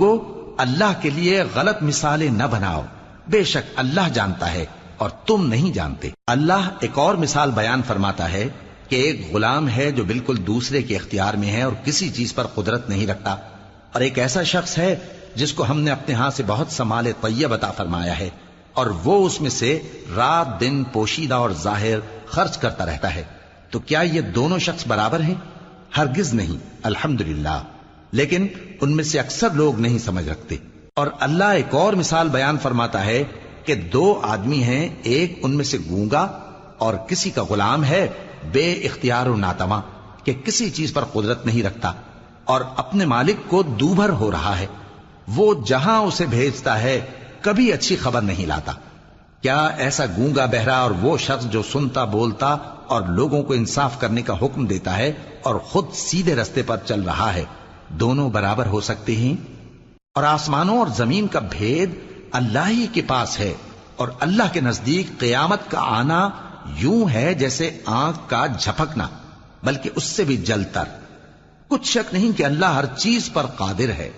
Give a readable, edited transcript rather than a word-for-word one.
لوگوں اللہ کے لیے غلط مثالیں نہ بناؤ، بے شک اللہ جانتا ہے اور تم نہیں جانتے۔ اللہ ایک اور مثال بیان فرماتا ہے کہ ایک غلام ہے جو بالکل دوسرے کے اختیار میں ہے اور کسی چیز پر قدرت نہیں رکھتا، اور ایک ایسا شخص ہے جس کو ہم نے اپنے ہاں سے بہت سا مال طیب عطا فرمایا ہے اور وہ اس میں سے رات دن پوشیدہ اور ظاہر خرچ کرتا رہتا ہے، تو کیا یہ دونوں شخص برابر ہیں؟ ہرگز نہیں، الحمدللہ، لیکن ان میں سے اکثر لوگ نہیں سمجھ رکھتے۔ اور اللہ ایک اور مثال بیان فرماتا ہے کہ دو آدمی ہیں، ایک ان میں سے گونگا اور کسی کا غلام ہے بے اختیار و ناتواں کہ کسی چیز پر قدرت نہیں رکھتا اور اپنے مالک کو دوبھر ہو رہا ہے، وہ جہاں اسے بھیجتا ہے کبھی اچھی خبر نہیں لاتا۔ کیا ایسا گونگا بہرا اور وہ شخص جو سنتا بولتا اور لوگوں کو انصاف کرنے کا حکم دیتا ہے اور خود سیدھے رستے پر چل رہا ہے، دونوں برابر ہو سکتے ہیں؟ اور آسمانوں اور زمین کا بھید اللہ ہی کے پاس ہے، اور اللہ کے نزدیک قیامت کا آنا یوں ہے جیسے آنکھ کا جھپکنا، بلکہ اس سے بھی جلتر۔ کچھ شک نہیں کہ اللہ ہر چیز پر قادر ہے۔